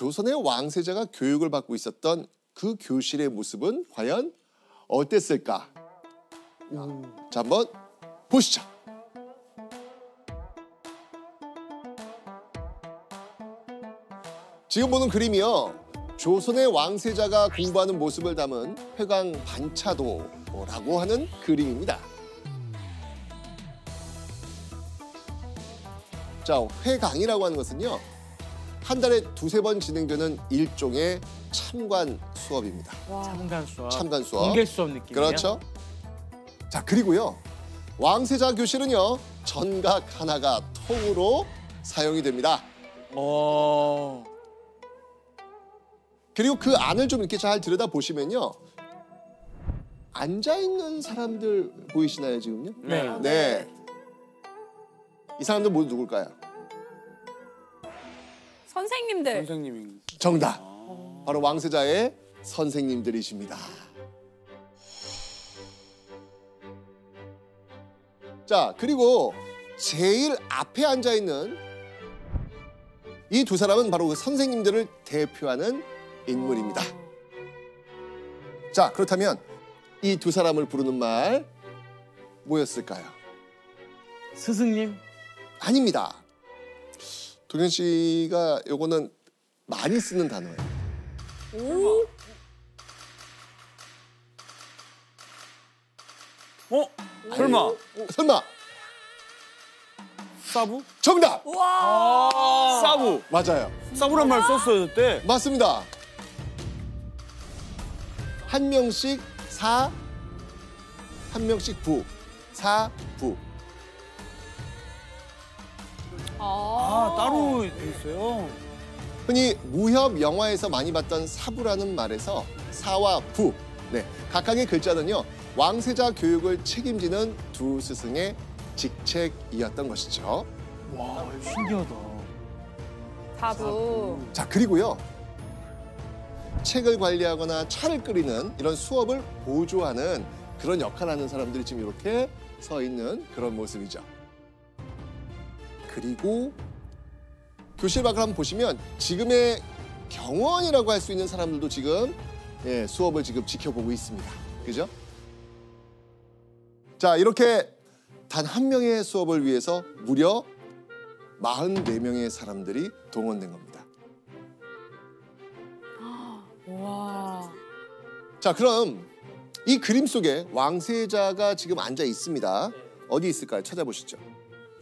조선의 왕세자가 교육을 받고 있었던 그 교실의 모습은 과연 어땠을까? 자, 한번 보시죠. 지금 보는 그림이요. 조선의 왕세자가 공부하는 모습을 담은 회강 반차도라고 하는 그림입니다. 자, 회강이라고 하는 것은요. 한 달에 두세 번 진행되는 일종의 참관 수업입니다. 참관 수업. 참관 수업. 공개 수업 느낌이에요. 그렇죠. 자, 그리고요. 왕세자 교실은요. 전각 하나가 통으로 사용이 됩니다. 그리고 그 안을 좀 이렇게 잘 들여다보시면요. 앉아있는 사람들 보이시나요, 지금요? 네. 네. 이 사람들 모두 누굴까요? 선생님들. 선생님이. 정답. 바로 왕세자의 선생님들이십니다. 자, 그리고 제일 앞에 앉아있는 이 두 사람은 바로 그 선생님들을 대표하는 인물입니다. 자, 그렇다면 이 두 사람을 부르는 말 뭐였을까요? 스승님? 아닙니다. 동현 씨가 요거는 많이 쓰는 단어예요. 오. 설마. 설마 사부? 정답! 와. 사부. 맞아요. 사부란 말 썼어요, 그때. 맞습니다. 한 명씩 사, 한 명씩 부, 사, 부. 따로 있어요. 흔히 무협 영화에서 많이 봤던 사부라는 말에서 사와 부, 네, 각각의 글자는요 왕세자 교육을 책임지는 두 스승의 직책이었던 것이죠. 와, 신기하다. 사부. 자, 그리고요 책을 관리하거나 차를 끓이는 이런 수업을 보조하는 그런 역할을 하는 사람들이 지금 이렇게 서 있는 그런 모습이죠. 그리고 교실 밖을 한번 보시면 지금의 경원이라고 할 수 있는 사람들도 지금 수업을 지금 지켜보고 있습니다. 그죠? 자, 이렇게 단 한 명의 수업을 위해서 무려 44명의 사람들이 동원된 겁니다. 와. 자, 그럼 이 그림 속에 왕세자가 지금 앉아 있습니다. 어디 있을까요? 찾아보시죠.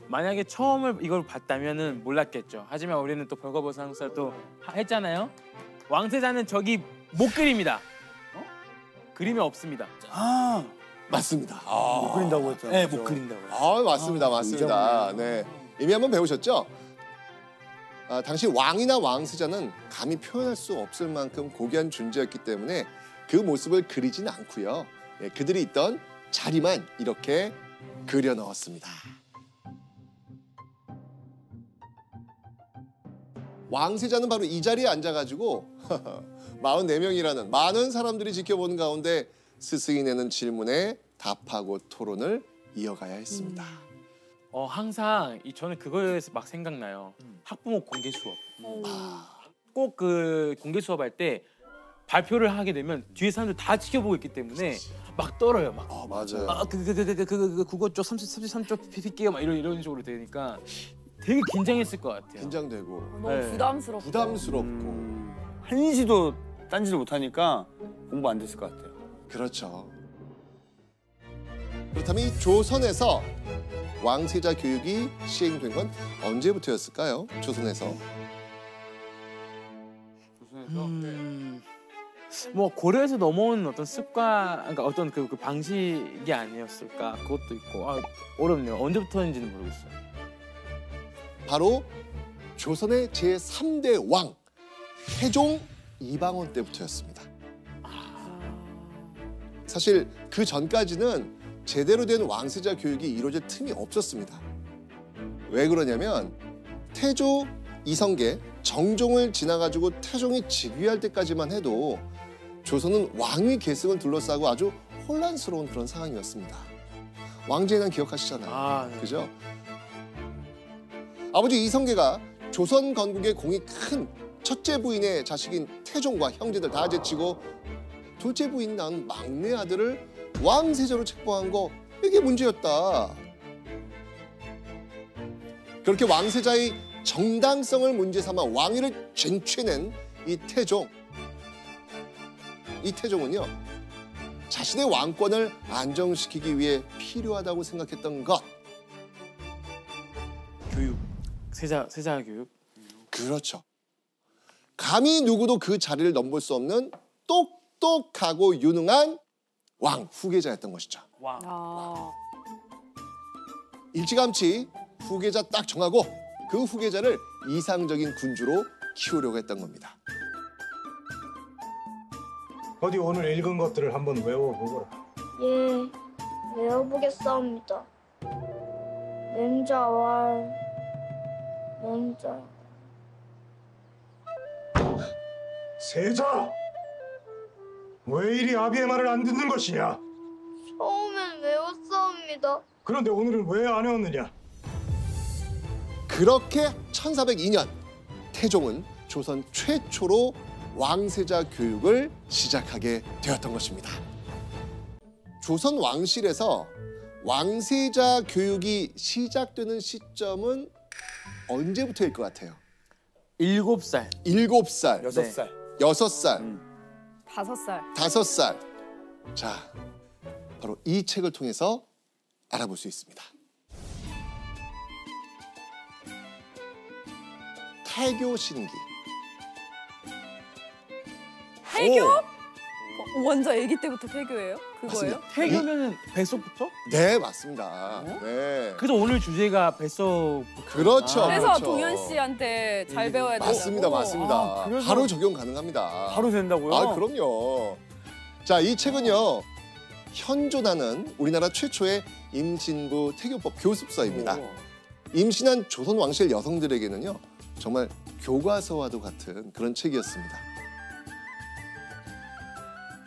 만약에 처음을 이걸 봤다면은 몰랐겠죠. 하지만 우리는 또 벌거벗은 한국사를 또 했잖아요. 왕세자는 저기 못 그립니다. 그림이 없습니다. 맞습니다. 못 그린다고 했잖아요. 네, 못 그린다고요. 맞습니다. 맞습니다. 네. 이미 한번 배우셨죠? 당시 왕이나 왕세자는 감히 표현할 수 없을 만큼 고귀한 존재였기 때문에 그 모습을 그리진 않고요. 그들이 있던 자리만 이렇게 그려 넣었습니다. 왕세자는 바로 이 자리에 앉아가지고 44명이라는 많은 사람들이 지켜보는 가운데 스승이 내는 질문에 답하고 토론을 이어가야 했습니다. 항상 저는 그거에서 막 생각나요. 학부모 공개 수업. 꼭 그 공개 수업할 때 발표를 하게 되면 뒤에 사람들 다 지켜보고 있기 때문에 막 떨어요. 막. 맞아요. 국어 쪽 33쪽 PPT요 막 이런 식으로 되니까 되게 긴장했을 것 같아요. 긴장되고 너무 네. 부담스럽고. 부담스럽고 한시도 딴지를 못하니까 공부 안 됐을 것 같아요. 그렇죠. 그렇다면 이 조선에서 왕세자 교육이 시행된 건 언제부터였을까요? 조선에서. 뭐 고려에서 넘어온 어떤 습관, 그러니까 어떤 그 방식이 아니었을까 그것도 있고 어렵네요. 언제부터인지는 모르겠어요. 바로 조선의 제3대 왕 태종 이방원 때부터였습니다. 사실 그 전까지는 제대로 된 왕세자 교육이 이루어질 틈이 없었습니다. 왜 그러냐면 태조 이성계 정종을 지나가지고 태종이 즉위할 때까지만 해도 조선은 왕위 계승을 둘러싸고 아주 혼란스러운 그런 상황이었습니다. 왕제는 기억하시잖아요. 네. 그죠? 아버지 이성계가 조선 건국에 공이 큰 첫째 부인의 자식인 태종과 형제들 다 제치고 둘째 부인 낳은 막내 아들을 왕세자로 책봉한 거 이게 문제였다. 그렇게 왕세자의 정당성을 문제 삼아 왕위를 쟁취해낸 이 태종. 이 태종은요, 자신의 왕권을 안정시키기 위해 필요하다고 생각했던 것. 교육, 세자 교육. 그렇죠. 감히 누구도 그 자리를 넘볼 수 없는 똑똑하고 유능한 왕 후계자였던 것이죠. 와. 아. 일찌감치 후계자 딱 정하고 그 후계자를 이상적인 군주로 키우려고 했던 겁니다. 어디 오늘 읽은 것들을 한번 외워보거라. 예, 외워보겠사옵니다. 맹자왈, 맹자. 세자! 왜 이리 아비의 말을 안 듣는 것이냐? 처음엔 외웠사옵니다. 그런데 오늘은 왜 안 외웠느냐? 그렇게 1402년 태종은 조선 최초로 왕세자 교육을 시작하게 되었던 것입니다. 조선 왕실에서 왕세자 교육이 시작되는 시점은 언제부터일 것 같아요? 7살. 7살, 6살. 6살, 5살. 5살. 자, 바로 이 책을 통해서 알아볼 수 있습니다. 태교신기. 태교? 먼저 아기 때부터 태교예요? 그거예요? 맞습니다. 태교면은 뱃속부터? 네, 맞습니다. 네. 그래서 오늘 주제가 뱃속. 그렇죠. 그래서 그렇죠. 동현 씨한테 잘 배워야 된다고. 맞습니다, 맞습니다. 아, 그래서- 바로 적용 가능합니다. 바로 된다고요? 아, 그럼요. 자, 이 책은요, 현존하는 우리나라 최초의 임신부 태교법 교습서입니다. 오. 임신한 조선 왕실 여성들에게는요, 정말 교과서와도 같은 그런 책이었습니다.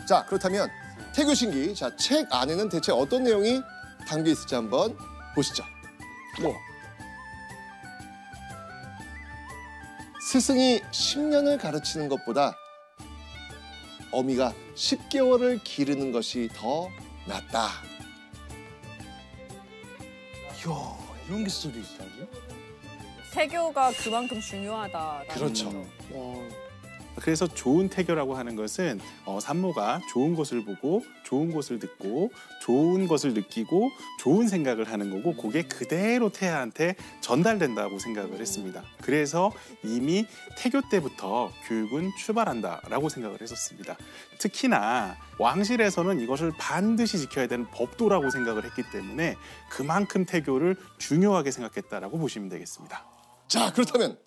자, 그렇다면 태교신기, 자, 책 안에는 대체 어떤 내용이 담겨 있을지 한번 보시죠. 뭐? 스승이 10년을 가르치는 것보다 어미가 10개월을 기르는 것이 더 낫다. 이야, 이런 기술도 있다고? 태교가 그만큼 중요하다. 그렇죠. 그래서 좋은 태교라고 하는 것은 산모가 좋은 것을 보고 좋은 것을 듣고 좋은 것을 느끼고 좋은 생각을 하는 거고 그게 그대로 태아한테 전달된다고 생각을 했습니다. 그래서 이미 태교 때부터 교육은 출발한다라고 생각을 했었습니다. 특히나 왕실에서는 이것을 반드시 지켜야 되는 법도라고 생각을 했기 때문에 그만큼 태교를 중요하게 생각했다라고 보시면 되겠습니다. 자, 그렇다면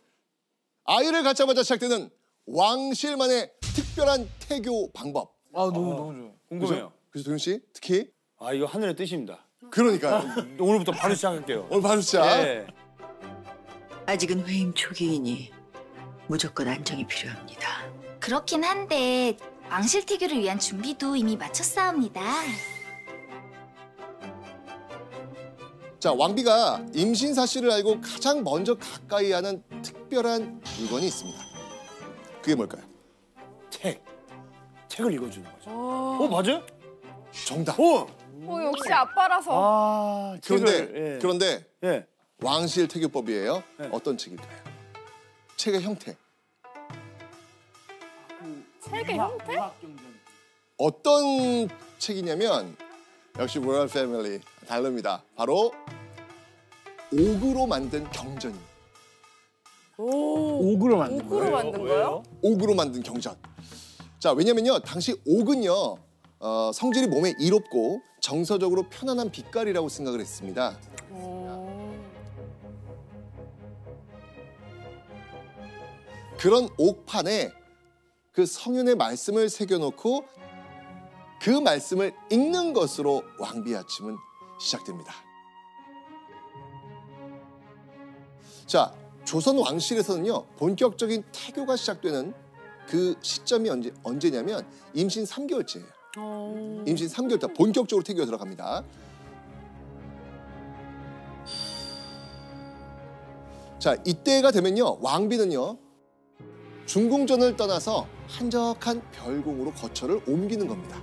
아이를 갖자마자 시작되는 왕실만의 특별한 태교 방법. 아, 너무 좋아요. 궁금해요. 그죠, 도윤 씨? 특히? 아, 이거 하늘의 뜻입니다. 그러니까요. 오늘부터 바로 시작할게요. 오늘 바로 시작. 네. 아직은 회임 초기이니 무조건 안정이 필요합니다. 그렇긴 한데 왕실 태교를 위한 준비도 이미 마쳤사옵니다. 자, 왕비가 임신 사실을 알고 가장 먼저 가까이 하는 특별한 물건이 있습니다. 그게 뭘까요? 책을 읽어주는 거죠. 어, 맞아요? 정답. 역시 아빠라서. 아, 그런데 그런데 예. 왕실 태교법이에요. 네. 어떤 책일까요? 책의 형태. 책의 형태? 어떤 책이냐면 역시 로얄 패밀리 다릅니다. 바로 옥으로 만든 경전입니다. 옥으로 만든 옥으로 만든 거예요? 옥으로 만든 경전. 자, 왜냐면요, 당시 옥은요, 성질이 몸에 이롭고 정서적으로 편안한 빛깔이라고 생각을 했습니다. 그런 옥판에 그 성윤의 말씀을 새겨놓고 그 말씀을 읽는 것으로 왕비 아침은 시작됩니다. 자, 조선 왕실에서는요, 본격적인 태교가 시작되는 그 시점이 언제냐면 임신 3개월째예요. 임신 3개월 때 본격적으로 태교가 들어갑니다. 자, 이때가 되면요, 왕비는요, 중궁전을 떠나서 한적한 별궁으로 거처를 옮기는 겁니다.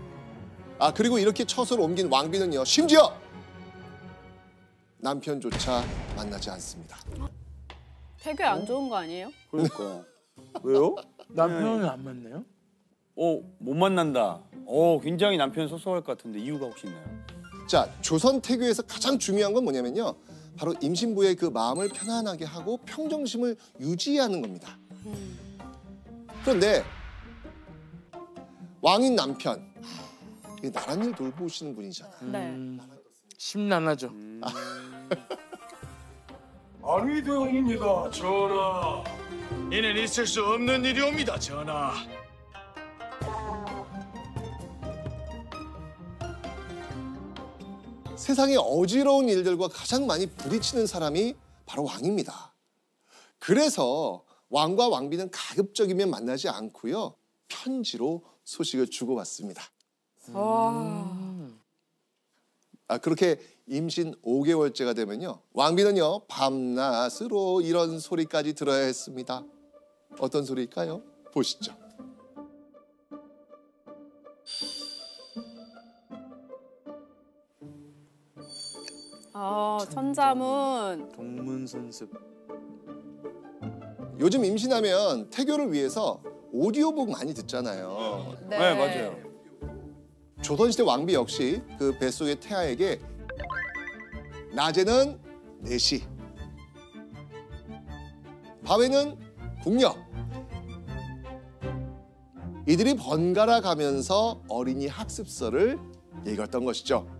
그리고 이렇게 처소를 옮긴 왕비는요, 심지어 남편조차 만나지 않습니다. 되게 안 좋은 거 아니에요? 그러니까. 왜요? 남편은 안 만나요? 못 만난다. 굉장히 남편 섭섭할 것 같은데 이유가 혹시 있나요? 자, 조선 태교에서 가장 중요한 건 뭐냐면요, 바로 임신부의 그 마음을 편안하게 하고 평정심을 유지하는 겁니다. 그런데 왕인 남편, 나랏일 돌보시는 분이잖아요. 네. 심란하죠. 아니 되옵니다, 전하. 이는 있을 수 없는 일이옵니다, 전하. 세상의 어지러운 일들과 가장 많이 부딪히는 사람이 바로 왕입니다. 그래서 왕과 왕비는 가급적이면 만나지 않고요, 편지로 소식을 주고받습니다. 그렇게 임신 5개월째가 되면요, 왕비는요, 밤낮으로 이런 소리까지 들어야 했습니다. 어떤 소리일까요? 보시죠. 천자문. 동문선습. 요즘 임신하면 태교를 위해서 오디오북 많이 듣잖아요. 네. 네, 맞아요. 조선시대 왕비 역시 그 뱃속의 태아에게 낮에는 내시, 밤에는 궁녀, 이들이 번갈아 가면서 어린이 학습서를 읽었던 것이죠.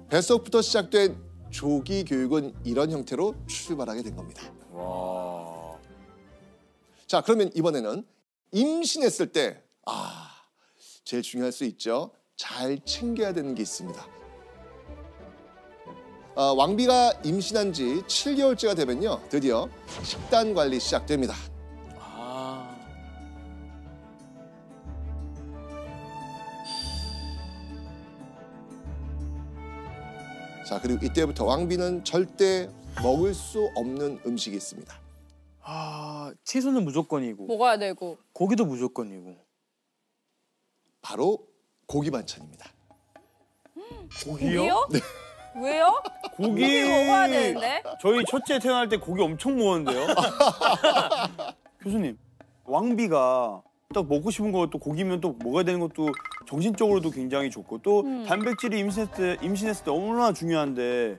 뱃속부터 시작된 조기 교육은 이런 형태로 출발하게 된 겁니다. 와. 자, 그러면 이번에는 임신했을 때 제일 중요할 수 있죠. 잘 챙겨야 되는 게 있습니다. 왕비가 임신한 지 7개월째가 되면요, 드디어 식단 관리 시작됩니다. 자, 그리고 이때부터 왕비는 절대 먹을 수 없는 음식이 있습니다. 채소는 무조건이고 먹어야 되고. 고기도 무조건이고. 바로 고기 반찬입니다. 고기요? 네. 왜요? 고기 먹어야 되는데. 저희 첫째 태어날 때 고기 엄청 먹었는데요. 교수님, 왕비가 딱 먹고 싶은 거 또 고기면 또 먹어야 되는 것도 정신적으로도 굉장히 좋고 또 단백질이 임신했을 때 얼마나 중요한데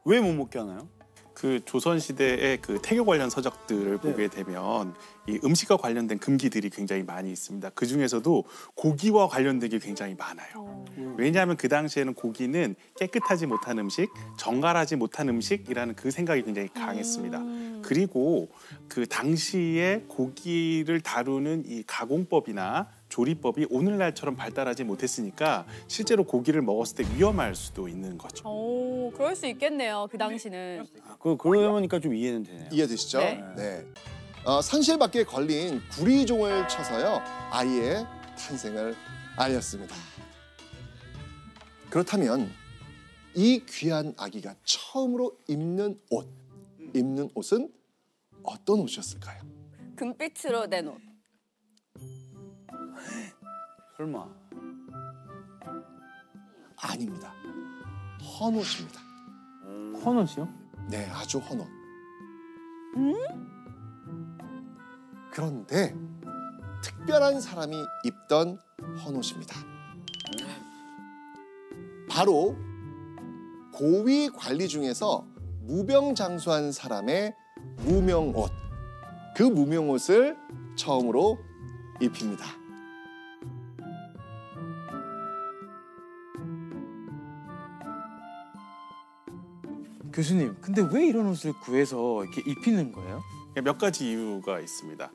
왜 못 먹게 하나요? 그 조선 시대의 그 태교 관련 서적들을 보게 되면 이 음식과 관련된 금기들이 굉장히 많이 있습니다. 그 중에서도 고기와 관련된 게 굉장히 많아요. 왜냐하면 그 당시에는 고기는 깨끗하지 못한 음식, 정갈하지 못한 음식이라는 그 생각이 굉장히 강했습니다. 그리고 그 당시에 고기를 다루는 이 가공법이나 조리법이 오늘날처럼 발달하지 못했으니까 실제로 고기를 먹었을 때 위험할 수도 있는 거죠. 그럴 수 있겠네요. 그 당시는. 그러니까 좀 이해는 되네요. 이해되시죠? 네. 산실밖에 걸린 구리종을 쳐서요, 아이의 탄생을 알렸습니다. 그렇다면 이 귀한 아기가 처음으로 입는 옷은 어떤 옷이었을까요? 금빛으로 된 옷. 설마. 아닙니다. 헌옷입니다. 헌옷이요? 네, 아주 헌옷. 그런데 특별한 사람이 입던 헌옷입니다. 바로 고위 관리 중에서 무병장수한 사람의 무명옷. 그 무명옷을 처음으로 입힙니다. 교수님, 근데 왜 이런 옷을 구해서 이렇게 입히는 거예요? 몇 가지 이유가 있습니다.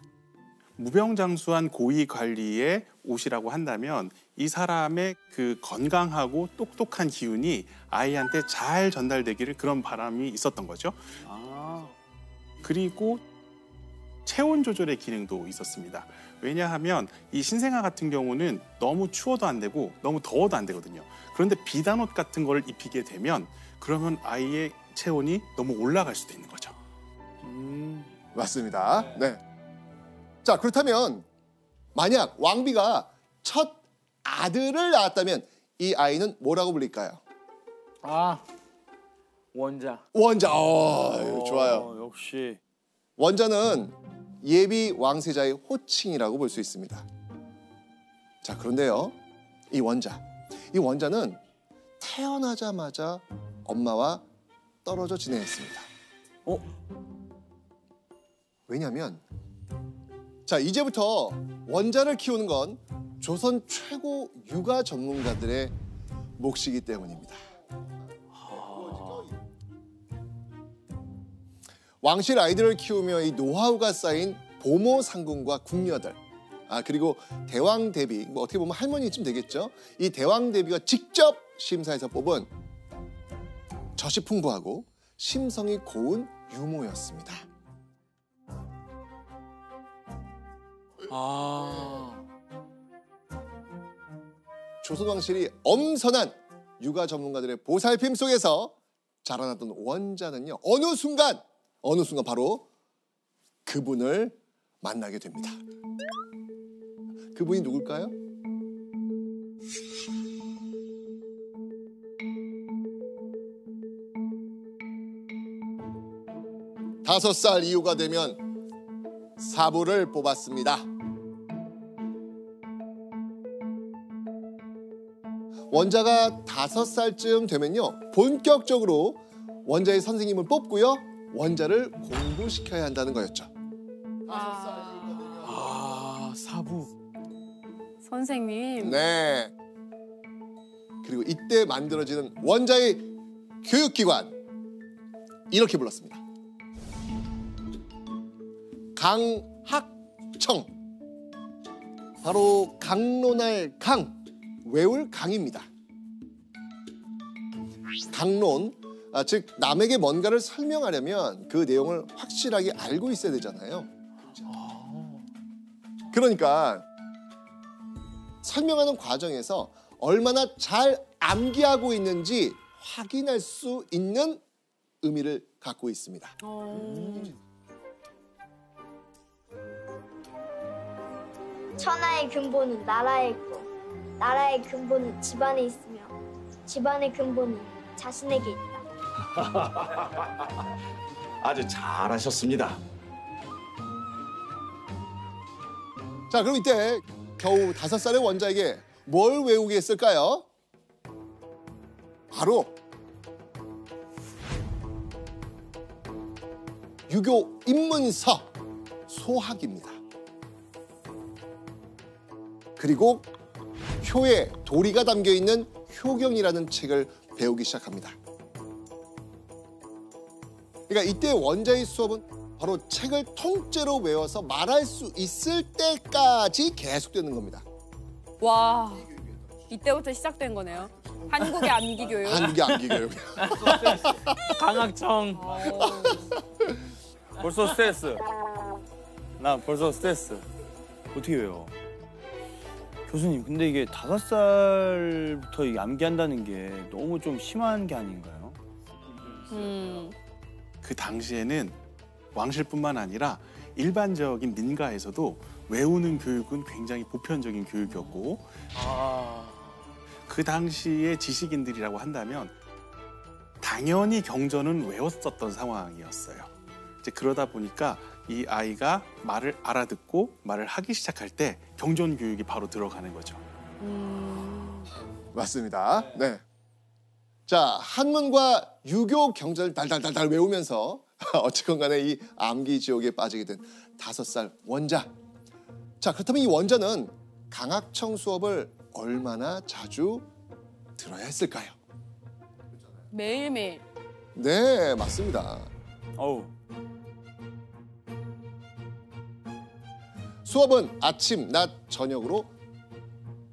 무병장수한 고위 관리의 옷이라고 한다면 이 사람의 그 건강하고 똑똑한 기운이 아이한테 잘 전달되기를 그런 바람이 있었던 거죠. 그리고 체온 조절의 기능도 있었습니다. 왜냐하면 이 신생아 같은 경우는 너무 추워도 안 되고 너무 더워도 안 되거든요. 그런데 비단옷 같은 걸 입히게 되면 그러면 아이의 체온이 너무 올라갈 수도 있는 거죠. 맞습니다. 네. 자, 그렇다면 만약 왕비가 첫 아들을 낳았다면 이 아이는 뭐라고 불릴까요? 아, 원자. 원자. 이거 좋아요. 역시. 원자는 예비 왕세자의 호칭이라고 볼 수 있습니다. 자, 그런데요. 이 원자는 태어나자마자 엄마와 떨어져 지내했습니다. 왜냐하면 자, 이제부터 원자를 키우는 건 조선 최고 육아 전문가들의 몫이기 때문입니다. 왕실 아이들을 키우며 이 노하우가 쌓인 보모 상궁과 궁녀들, 그리고 대왕 대비, 뭐 어떻게 보면 할머니쯤 되겠죠. 이 대왕 대비가 직접 심사해서 뽑은 젖이 풍부하고 심성이 고운 유모였습니다. 조선 왕실이 엄선한 육아 전문가들의 보살핌 속에서 자라났던 원자는요, 어느 순간 바로 그분을 만나게 됩니다. 그분이 누굴까요? 다섯 살 이후가 되면 사부를 뽑았습니다. 원자가 5살쯤 되면요, 본격적으로 원자의 선생님을 뽑고요, 원자를 공부시켜야 한다는 거였죠. 사부. 선생님. 네. 그리고 이때 만들어지는 원자의 교육기관, 이렇게 불렀습니다. 강학청. 바로 강론할 강, 외울 강입니다. 강론, 즉 남에게 뭔가를 설명하려면 그 내용을 확실하게 알고 있어야 되잖아요. 그러니까 설명하는 과정에서 얼마나 잘 암기하고 있는지 확인할 수 있는 의미를 갖고 있습니다. 천하의 근본은 나라에 있고 나라의 근본은 집안에 있으며 집안의 근본은 자신에게 있다. 아주 잘하셨습니다. 자, 그럼 이때 겨우 5살의 원자에게 뭘 외우게 했을까요? 바로 유교 입문서 소학입니다. 그리고 효의 도리가 담겨있는 효경이라는 책을 배우기 시작합니다. 그러니까 이때 원자의 수업은 바로 책을 통째로 외워서 말할 수 있을 때까지 계속되는 겁니다. 와, 이때부터 시작된 거네요. 한국의 암기 교육. 한국의 암기 교육. 강학청. 벌써 스트레스. 나 벌써 스트레스. 어떻게 외워? 교수님, 근데 이게 5살부터 이게 암기한다는 게 너무 좀 심한 게 아닌가요? 그 당시에는 왕실뿐만 아니라 일반적인 민가에서도 외우는 교육은 굉장히 보편적인 교육이었고, 그 당시의 지식인들이라고 한다면 당연히 경전은 외웠었던 상황이었어요. 이제 그러다 보니까 이 아이가 말을 알아듣고 말을 하기 시작할 때 경전 교육이 바로 들어가는 거죠. 맞습니다. 네. 자, 한문과 유교 경전을 달달달달 외우면서 어쨌건 간에 이 암기 지옥에 빠지게 된 5살 원자. 자, 그렇다면 이 원자는 강학청 수업을 얼마나 자주 들어야 했을까요? 매일매일. 네, 맞습니다. 어우. 수업은 아침, 낮, 저녁으로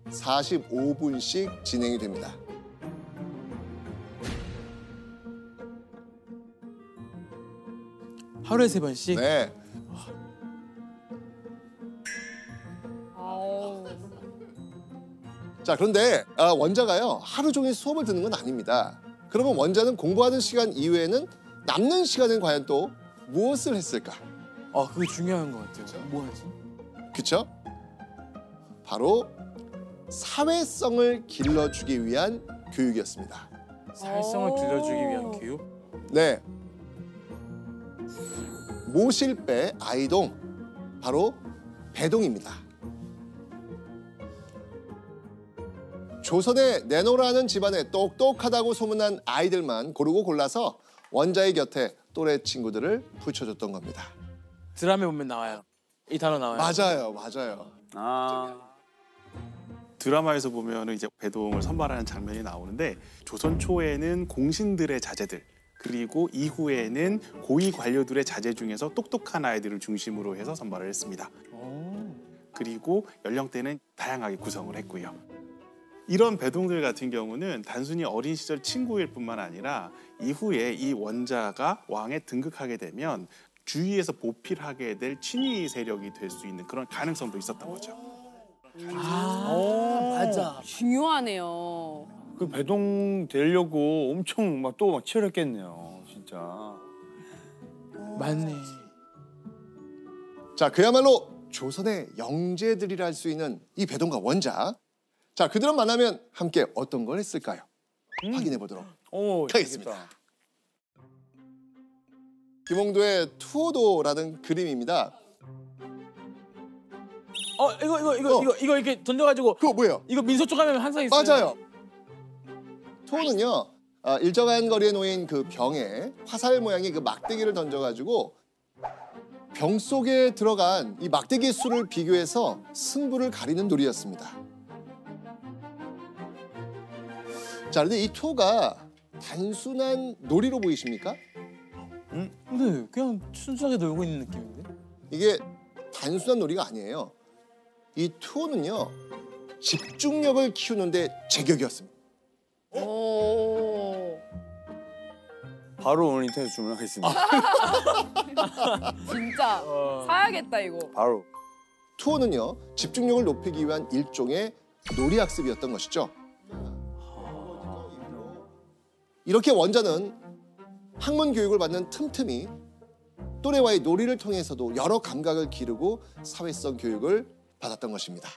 45분씩 진행이 됩니다. 하루에 3번씩? 네. 자, 그런데 원자가요, 하루 종일 수업을 듣는 건 아닙니다. 그러면 원자는 공부하는 시간 이외에는 남는 시간엔 과연 또 무엇을 했을까? 그게 중요한 것 같아요. 뭐 하지? 그쵸? 바로 사회성을 길러주기 위한 교육이었습니다. 사회성을 길러주기 위한 교육? 네. 모실배 아이동, 바로 배동입니다. 조선에 내노라는 집안에 똑똑하다고 소문난 아이들만 고르고 골라서 원자의 곁에 또래 친구들을 붙여줬던 겁니다. 드라마에 보면 나와요. 이 단어 나와요. 맞아요. 드라마에서 보면은 이제 배동을 선발하는 장면이 나오는데 조선 초에는 공신들의 자제들 그리고 이후에는 고위 관료들의 자제 중에서 똑똑한 아이들을 중심으로 해서 선발을 했습니다. 그리고 연령대는 다양하게 구성을 했고요. 이런 배동들 같은 경우는 단순히 어린 시절 친구일 뿐만 아니라 이후에 이 원자가 왕에 등극하게 되면 주위에서 보필하게 될 친위 세력이 될 수 있는 그런 가능성도 있었던 거죠. 맞아. 중요하네요. 그 배동 되려고 엄청 막 치열했겠네요, 진짜. 맞네. 자, 그야말로 조선의 영재들이라 할 수 있는 이 배동과 원자. 자, 그들을 만나면 함께 어떤 걸 했을까요? 확인해 보도록 하겠습니다. 재밌겠다. 김홍도의 투호도라는 그림입니다. 이거 이렇게 던져가지고 그거 뭐예요? 이거 민소쪽 가면 항상 있어요. 맞아요. 투호는요, 일정한 거리에 놓인 그 병에 화살 모양의 그 막대기를 던져가지고 병 속에 들어간 이 막대기 수를 비교해서 승부를 가리는 놀이였습니다. 자, 근데 이 투호가 단순한 놀이로 보이십니까? 네, 그냥 순수하게 놀고 있는 느낌인데. 이게 단순한 놀이가 아니에요. 이 투호는요, 집중력을 키우는데 제격이었습니다. 오. 바로 오늘 인터넷 주문하겠습니다. 진짜 사야겠다 이거. 바로. 투호는요, 집중력을 높이기 위한 일종의 놀이학습이었던 것이죠. 이렇게 원자는 학문 교육을 받는 틈틈이 또래와의 놀이를 통해서도 여러 감각을 기르고 사회성 교육을 받았던 것입니다.